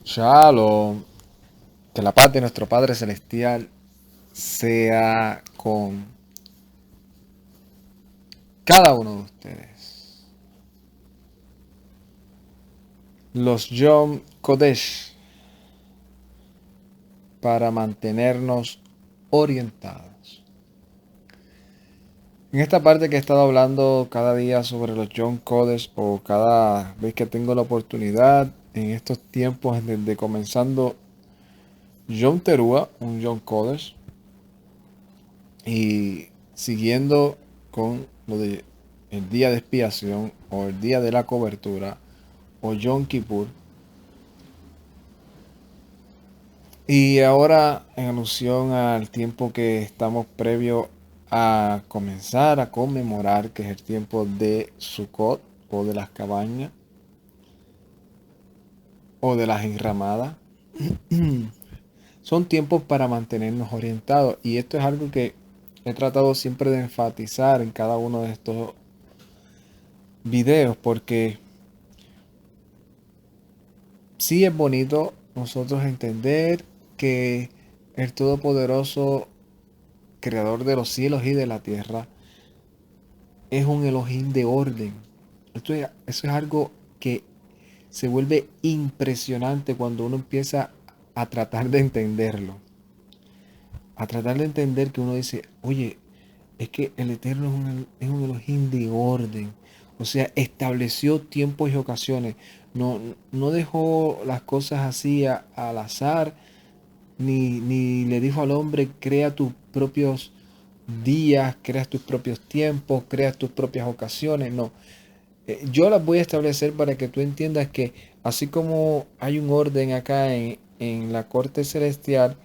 Shalom. Que la paz de nuestro Padre Celestial sea con cada uno de ustedes. Los Yom Kodesh para mantenernos orientados. En esta parte que he estado hablando cada día sobre los Yom Kodesh o cada vez que tengo la oportunidad en estos tiempos desde comenzando Yom Teruah, un Yom Kodesh, y siguiendo con lo de el día de expiación o el día de la cobertura o Yom Kippur. Y ahora en alusión al tiempo que estamos previo a comenzar a conmemorar, que es el tiempo de Sukkot o de las cabañas o de las enramadas. Son tiempos para mantenernos orientados y esto es algo que he tratado siempre de enfatizar en cada uno de estos videos porque sí es bonito nosotros entender que el Todopoderoso, Creador de los cielos y de la tierra, es un Elohim de orden. Eso es algo que se vuelve impresionante cuando uno empieza a tratar de entenderlo. A tratar de entender que uno dice, oye, es que el Eterno es un Elohim de orden. O sea, estableció tiempos y ocasiones. No dejó las cosas así al azar, ni le dijo al hombre, crea tus propios días, creas tus propios tiempos, creas tus propias ocasiones. No, yo las voy a establecer para que tú entiendas que así como hay un orden acá en la corte celestial,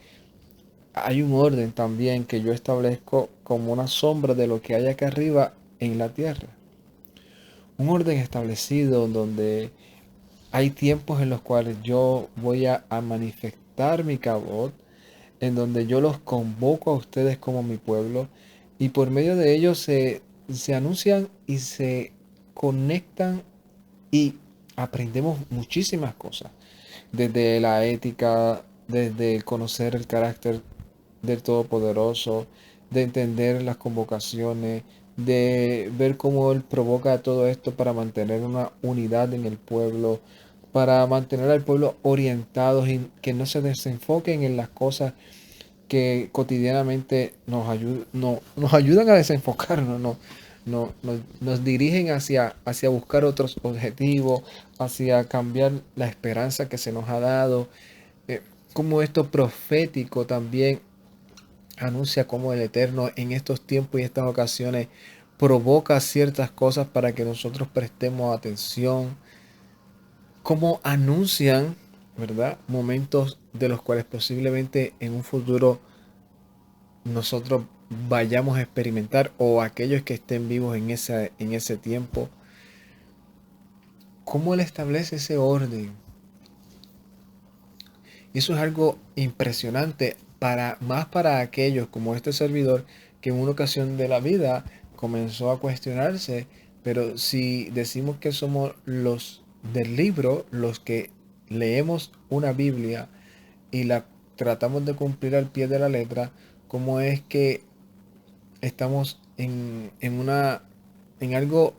hay un orden también que yo establezco como una sombra de lo que hay acá arriba en la tierra. Un orden establecido donde hay tiempos en los cuales yo voy a manifestar mi cabot, en donde yo los convoco a ustedes como mi pueblo y por medio de ellos se anuncian y se conectan y aprendemos muchísimas cosas, desde la ética, desde el conocer el carácter del Todopoderoso, de entender las convocaciones, de ver cómo Él provoca todo esto para mantener una unidad en el pueblo, para mantener al pueblo orientados y que no se desenfoquen en las cosas que cotidianamente nos ayudan a desenfocarnos, nos dirigen hacia buscar otros objetivos, hacia cambiar la esperanza que se nos ha dado. Como esto profético también anuncia cómo el Eterno en estos tiempos y estas ocasiones provoca ciertas cosas para que nosotros prestemos atención, cómo anuncian, ¿verdad? Momentos de los cuales posiblemente en un futuro nosotros vayamos a experimentar o aquellos que estén vivos en ese tiempo, cómo Él establece ese orden. Y eso es algo impresionante más para aquellos como este servidor que en una ocasión de la vida comenzó a cuestionarse, pero si decimos que somos los del libro, los que leemos una Biblia y la tratamos de cumplir al pie de la letra, ¿cómo es que estamos en algo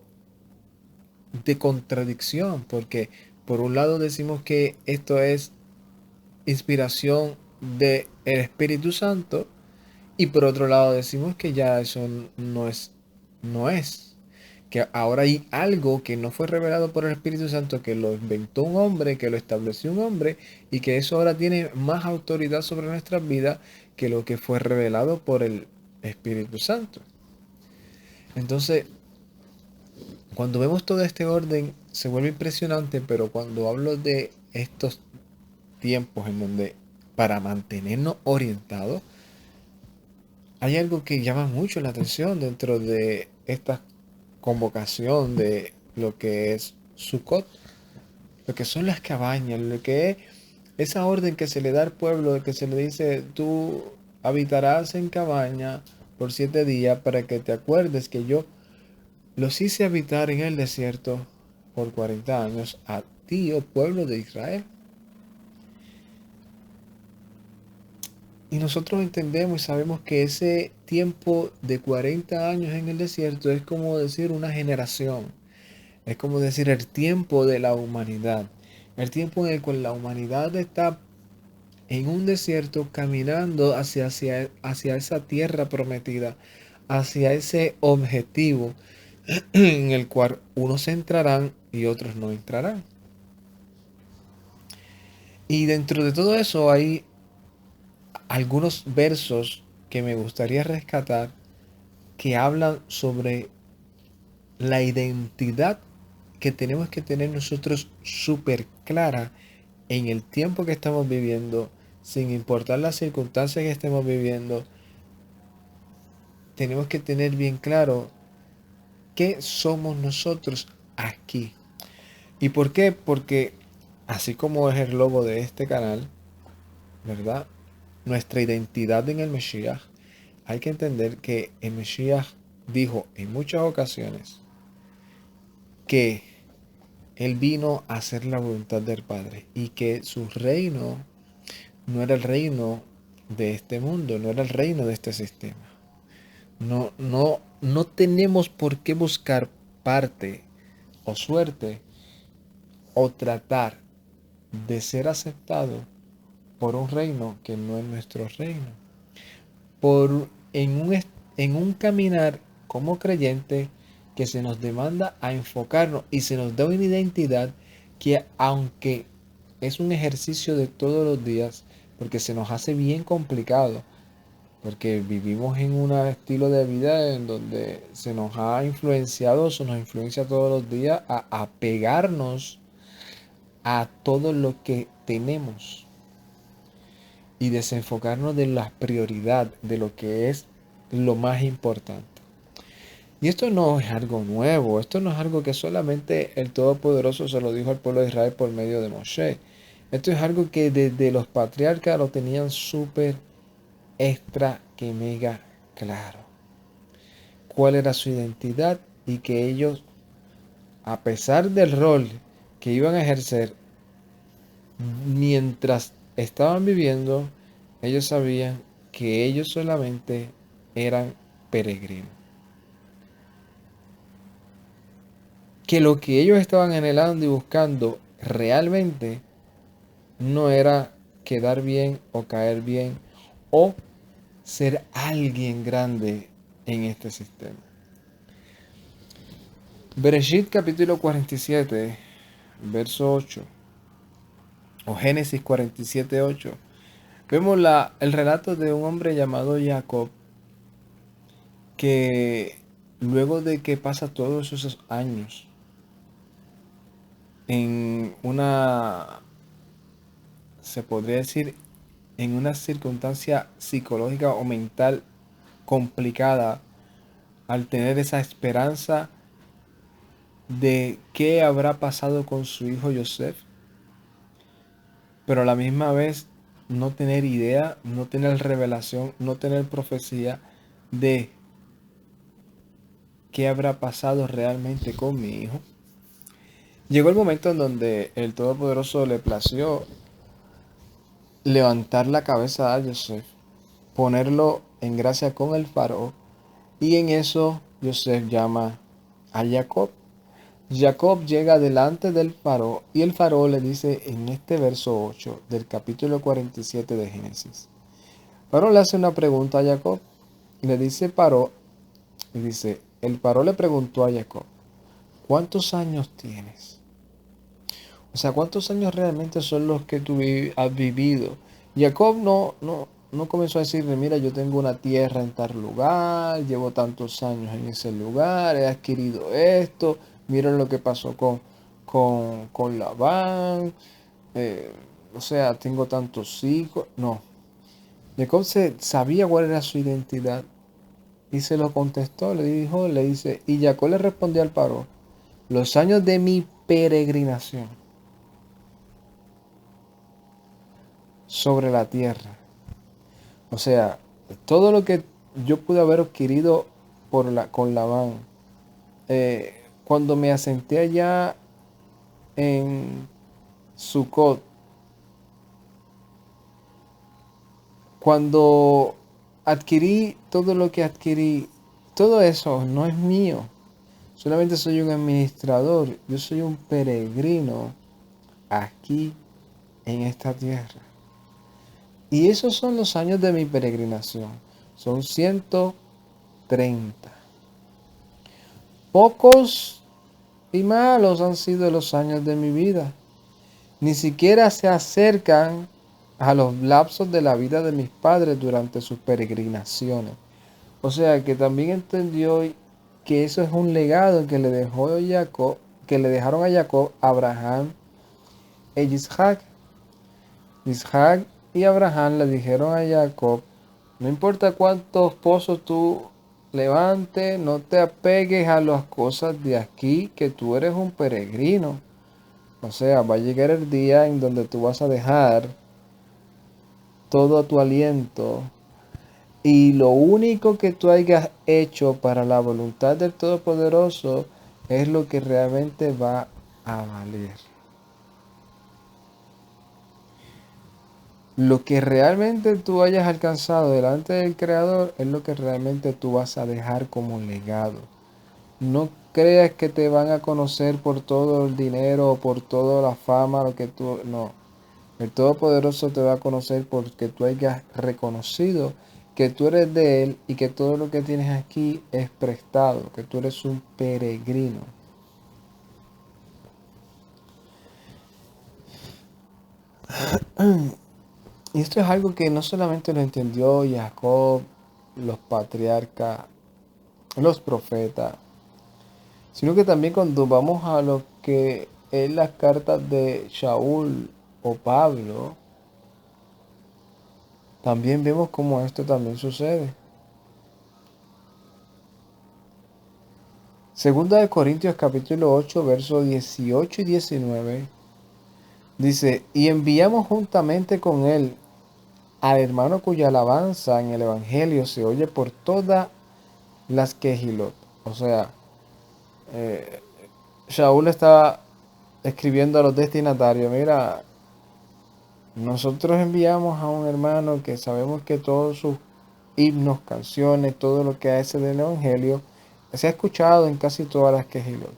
de contradicción? Porque por un lado decimos que esto es inspiración del Espíritu Santo y por otro lado decimos que ya eso no es, que ahora hay algo que no fue revelado por el Espíritu Santo, que lo inventó un hombre, que lo estableció un hombre y que eso ahora tiene más autoridad sobre nuestras vidas que lo que fue revelado por el Espíritu Santo. Entonces, cuando vemos todo este orden se vuelve impresionante, pero cuando hablo de estos tiempos en donde para mantenernos orientados, hay algo que llama mucho la atención dentro de esta convocación de lo que es Sukkot, lo que son las cabañas, lo que es esa orden que se le da al pueblo, de que se le dice, tú habitarás en cabaña por 7 días para que te acuerdes que yo los hice habitar en el desierto por 40 años a ti, oh pueblo de Israel. Y nosotros entendemos y sabemos que ese tiempo de 40 años en el desierto es como decir una generación. Es como decir el tiempo de la humanidad. El tiempo en el cual la humanidad está en un desierto caminando hacia esa tierra prometida, hacia ese objetivo en el cual unos entrarán y otros no entrarán. Y dentro de todo eso hay algunos versos que me gustaría rescatar que hablan sobre la identidad que tenemos que tener nosotros súper clara en el tiempo que estamos viviendo, sin importar las circunstancias que estemos viviendo. Tenemos que tener bien claro qué somos nosotros aquí. ¿Y por qué? Porque así como es el logo de este canal, ¿verdad? Nuestra identidad en el Mesías, hay que entender que el Mesías dijo en muchas ocasiones que él vino a hacer la voluntad del Padre y que su reino no era el reino de este mundo, no era el reino de este sistema. No tenemos por qué buscar parte o suerte o tratar de ser aceptado por un reino que no es nuestro reino. Por en un caminar como creyente que se nos demanda a enfocarnos y se nos da una identidad que, aunque es un ejercicio de todos los días, porque se nos hace bien complicado, porque vivimos en un estilo de vida en donde se nos ha influenciado, se nos influencia todos los días a apegarnos a todo lo que tenemos y desenfocarnos de la prioridad, de lo que es lo más importante. Y esto no es algo nuevo, esto no es algo que solamente el Todopoderoso se lo dijo al pueblo de Israel por medio de Moshe. Esto es algo que desde los patriarcas lo tenían súper extra que mega claro. Cuál era su identidad y que ellos, a pesar del rol que iban a ejercer, mientras estaban viviendo, ellos sabían que ellos solamente eran peregrinos. Que lo que ellos estaban anhelando y buscando realmente no era quedar bien o caer bien o ser alguien grande en este sistema. Bereshit capítulo 47, verso 8, o Génesis 47, 8. Vemos el relato de un hombre llamado Jacob que luego de que pasa todos esos años en una, se podría decir, en una circunstancia psicológica o mental complicada, al tener esa esperanza de qué habrá pasado con su hijo Joseph, pero a la misma vez no tener idea, no tener revelación, no tener profecía de qué habrá pasado realmente con mi hijo. Llegó el momento en donde el Todopoderoso le plació levantar la cabeza a Joseph, ponerlo en gracia con el faraón, y en eso Joseph llama a Jacob. Jacob llega delante del faraón y el faraón le dice en este verso 8 del capítulo 47 de Génesis. Faraón le hace una pregunta a Jacob. Le dice Paró, y dice, el faraón le preguntó a Jacob, ¿cuántos años tienes? O sea, ¿cuántos años realmente son los que tú has vivido? Jacob no comenzó a decirle, mira, yo tengo una tierra en tal lugar, llevo tantos años en ese lugar, he adquirido esto, miren lo que pasó con Labán, o sea, tengo tantos hijos. No, Jacob sabía cuál era su identidad y se lo contestó, le dijo, le dice, y Jacob le respondió al faraón, los años de mi peregrinación sobre la tierra. O sea, todo lo que yo pude haber adquirido con Labán, cuando me asenté allá en Sucot, Cuando adquirí todo lo que adquirí, todo eso no es mío. Solamente soy un administrador. Yo soy un peregrino aquí en esta tierra. Y esos son los años de mi peregrinación. Son 130. Pocos y malos han sido los años de mi vida. Ni siquiera se acercan a los lapsos de la vida de mis padres durante sus peregrinaciones. O sea que también entendió que eso es un legado que le dejó Jacob, que le dejaron a Jacob, Abraham e Isaac. Isaac y Abraham le dijeron a Jacob: no importa cuántos pozos tú levantes, no te apegues a las cosas de aquí, que tú eres un peregrino. O sea, va a llegar el día en donde tú vas a dejar todo tu aliento y lo único que tú hayas hecho para la voluntad del Todopoderoso es lo que realmente va a valer. Lo que realmente tú hayas alcanzado delante del Creador es lo que realmente tú vas a dejar como legado. No creas que te van a conocer por todo el dinero o por toda la fama, lo que tú... No. El Todopoderoso te va a conocer porque tú hayas reconocido que tú eres de Él y que todo lo que tienes aquí es prestado, que tú eres un peregrino. Y esto es algo que no solamente lo entendió Jacob, los patriarcas, los profetas, sino que también cuando vamos a lo que es las cartas de Shaul o Pablo, también vemos cómo esto también sucede. Segunda de Corintios capítulo 8, versos 18 y 19, dice: y enviamos juntamente con él al hermano cuya alabanza en el Evangelio se oye por todas las Quejilot. O sea, eh, Shaul estaba escribiendo a los destinatarios: mira, nosotros enviamos a un hermano que sabemos que todos sus himnos, canciones, todo lo que hace del Evangelio se ha escuchado en casi todas las Quejilot.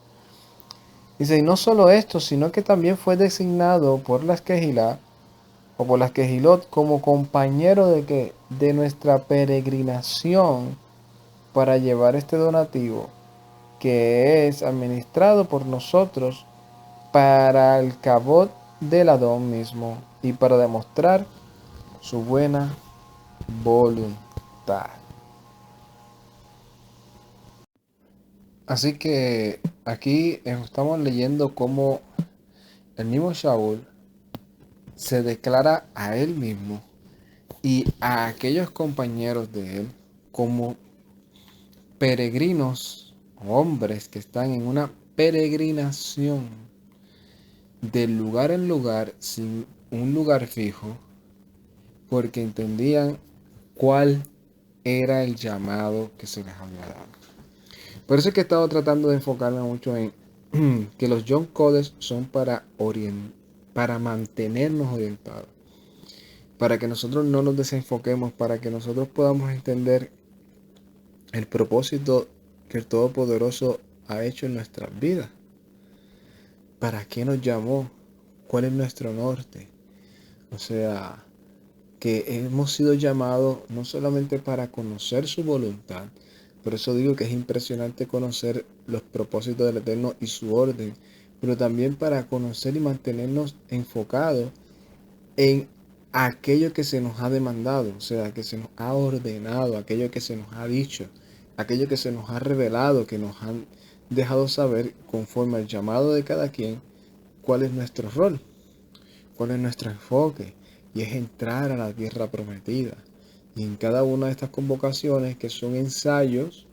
Dice, y no solo esto, sino que también fue designado por las Quejilá o por las Quejilot como compañero de que de nuestra peregrinación para llevar este donativo que es administrado por nosotros para el cabot del Adón mismo y para demostrar su buena voluntad. Así que aquí estamos leyendo cómo el mismo Shaul se declara a él mismo y a aquellos compañeros de él como peregrinos, hombres que están en una peregrinación de lugar en lugar sin un lugar fijo, porque entendían cuál era el llamado que se les había dado. Por eso es que he estado tratando de enfocarme mucho en que los John Codes son para mantenernos orientados, para que nosotros no nos desenfoquemos, para que nosotros podamos entender el propósito que el Todopoderoso ha hecho en nuestras vidas. ¿Para qué nos llamó? ¿Cuál es nuestro norte? O sea, que hemos sido llamados no solamente para conocer su voluntad, por eso digo que es impresionante conocer los propósitos del Eterno y su orden, pero también para conocer y mantenernos enfocados en aquello que se nos ha demandado, o sea, que se nos ha ordenado, aquello que se nos ha dicho, aquello que se nos ha revelado, que nos han dejado saber conforme al llamado de cada quien, cuál es nuestro rol, cuál es nuestro enfoque, y es entrar a la tierra prometida. Y en cada una de estas convocaciones, que son ensayos,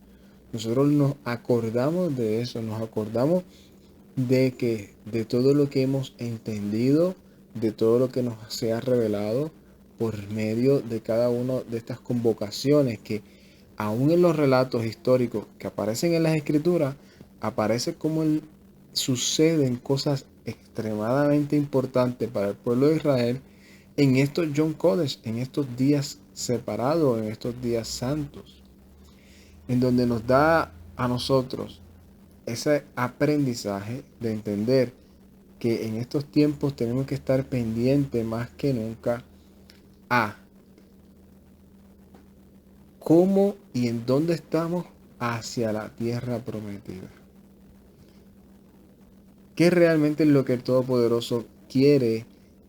nosotros nos acordamos de eso, nos acordamos de que de todo lo que hemos entendido, de todo lo que nos se ha revelado por medio de cada una de estas convocaciones, que aún en los relatos históricos que aparecen en las escrituras, aparece como suceden cosas extremadamente importantes para el pueblo de Israel, en estos Yom Kodesh, en estos días separados, en estos días santos, en donde nos da a nosotros ese aprendizaje de entender que en estos tiempos tenemos que estar pendientes más que nunca a cómo y en dónde estamos hacia la tierra prometida. ¿Qué realmente es lo que el Todopoderoso quiere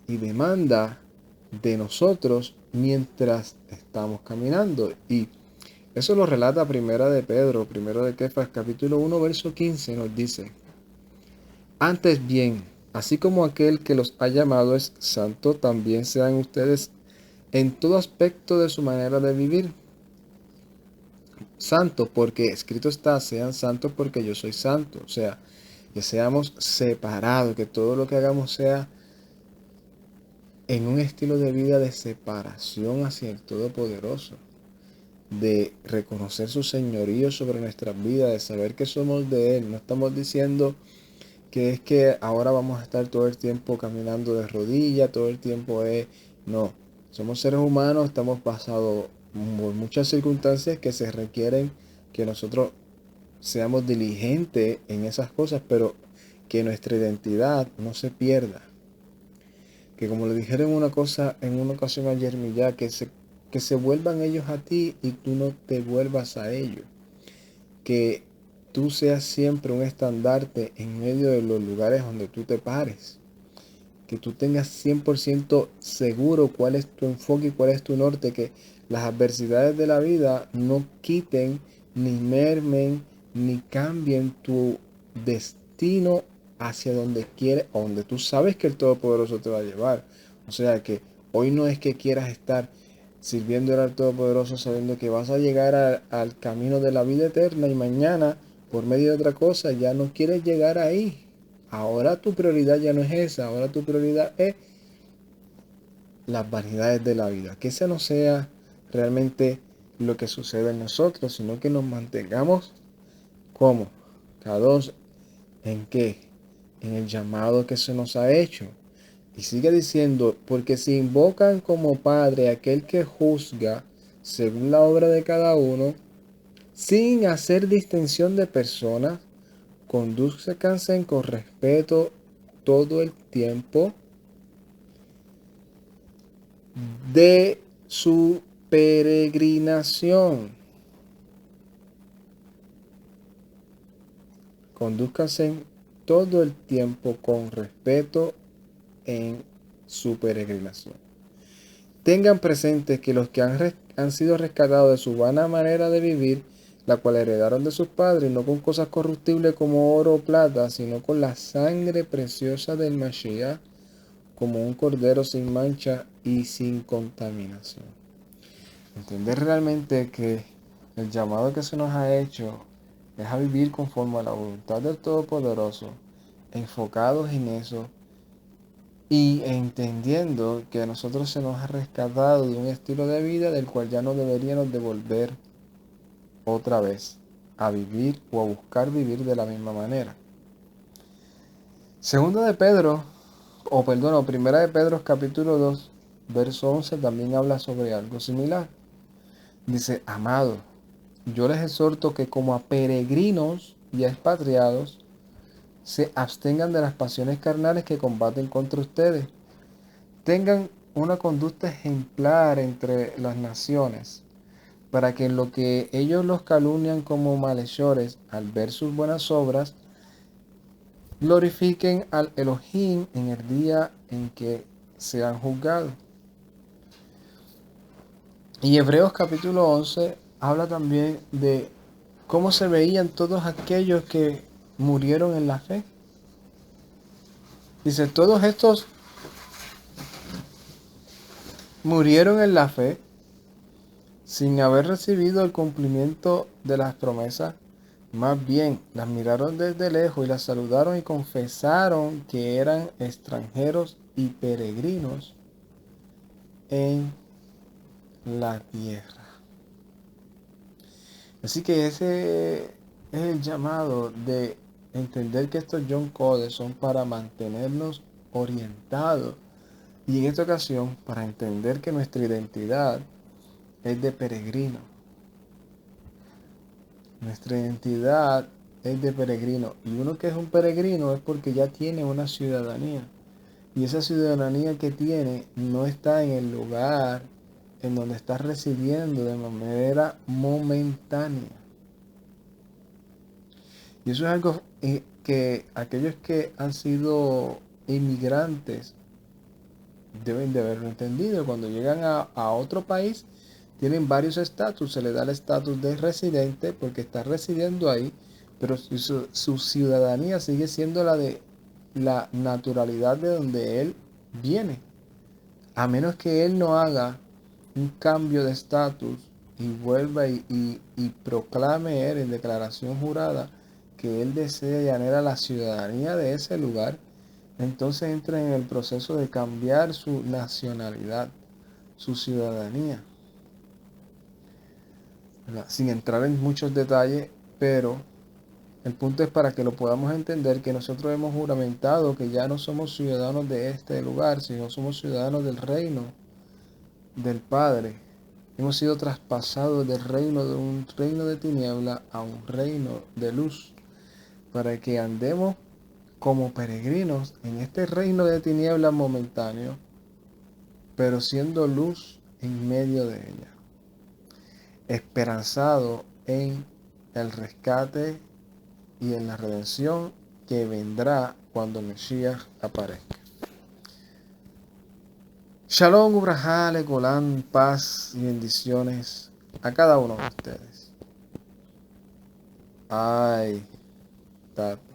y demanda de nosotros mientras estamos caminando? Y eso lo relata primero de Kefas, capítulo 1, verso 15, nos dice: antes bien, así como aquel que los ha llamado es santo, también sean ustedes en todo aspecto de su manera de vivir santo, porque escrito está: sean santos porque yo soy santo. O sea, que seamos separados, que todo lo que hagamos sea en un estilo de vida de separación hacia el Todopoderoso, de reconocer su señorío sobre nuestras vidas, de saber que somos de Él. No estamos diciendo que es que ahora vamos a estar todo el tiempo caminando de rodillas, todo el tiempo es... No, somos seres humanos, estamos pasados por muchas circunstancias que se requieren que nosotros seamos diligentes en esas cosas, pero que nuestra identidad no se pierda. Que como le dijeron en una ocasión a Yermiyah, que se vuelvan ellos a ti y tú no te vuelvas a ellos. Que tú seas siempre un estandarte en medio de los lugares donde tú te pares. Que tú tengas 100% seguro cuál es tu enfoque y cuál es tu norte. Que las adversidades de la vida no quiten, ni mermen, ni cambien tu destino hacia donde quieres o donde tú sabes que el Todopoderoso te va a llevar. O sea que hoy no es que quieras estar sirviendo al Todopoderoso sabiendo que vas a llegar al camino de la vida eterna y mañana, por medio de otra cosa, ya no quieres llegar ahí. Ahora tu prioridad ya no es esa, ahora tu prioridad es las vanidades de la vida. Que ese no sea realmente lo que sucede en nosotros, sino que nos mantengamos como cada dos en qué, en el llamado que se nos ha hecho. Y sigue diciendo: porque si invocan como Padre aquel que juzga según la obra de cada uno, sin hacer distinción de personas, conduzcanse con respeto todo el tiempo de su peregrinación. Conduzcanse todo el tiempo con respeto en su peregrinación. Tengan presente que los que han sido rescatados de su vana manera de vivir, la cual heredaron de sus padres, no con cosas corruptibles como oro o plata, sino con la sangre preciosa del Mashiach, como un cordero sin mancha y sin contaminación. Entender realmente que el llamado que se nos ha hecho es a vivir conforme a la voluntad del Todopoderoso, enfocados en eso y entendiendo que a nosotros se nos ha rescatado de un estilo de vida del cual ya no deberíamos de volver otra vez a vivir o a buscar vivir de la misma manera. Primera de Pedro capítulo 2, verso 11 también habla sobre algo similar. Dice: amado, yo les exhorto que como a peregrinos y a expatriados se abstengan de las pasiones carnales que combaten contra ustedes. Tengan una conducta ejemplar entre las naciones, para que en lo que ellos los calumnian como malhechores, al ver sus buenas obras, glorifiquen al Elohim en el día en que sean juzgados. Y Hebreos capítulo 11 habla también de cómo se veían todos aquellos que murieron en la fe. Dice: todos estos murieron en la fe sin haber recibido el cumplimiento de las promesas. Más bien, las miraron desde lejos y las saludaron y confesaron que eran extranjeros y peregrinos en la tierra. Así que ese es el llamado de entender que estos Yom Kodesh son para mantenernos orientados Y en esta ocasión, para entender que nuestra identidad es de peregrino, nuestra identidad es de peregrino. Y uno que es un peregrino es porque ya tiene una ciudadanía. Y esa ciudadanía que tiene no está en el lugar en donde está residiendo de manera momentánea. Y eso es algo que aquellos que han sido inmigrantes deben de haberlo entendido. Cuando llegan a otro país, tienen varios estatus. Se le da el estatus de residente porque está residiendo ahí, pero su ciudadanía sigue siendo la de la naturalidad de donde él viene. A menos que él no haga un cambio de estatus y vuelva y proclame él en declaración jurada que él desea y anhela la ciudadanía de ese lugar, entonces entra en el proceso de cambiar su nacionalidad, su ciudadanía, ¿verdad? Sin entrar en muchos detalles, pero el punto es para que lo podamos entender que nosotros hemos juramentado que ya no somos ciudadanos de este lugar, sino somos ciudadanos del reino del Padre. Hemos sido traspasados del reino de un reino de tiniebla a un reino de luz, para que andemos como peregrinos en este reino de tinieblas momentáneo, pero siendo luz en medio de ella, esperanzado en el rescate y en la redención que vendrá cuando el Mesías aparezca. Shalom, Ubrajá, Golán, paz y bendiciones a cada uno de ustedes. Ay, tate.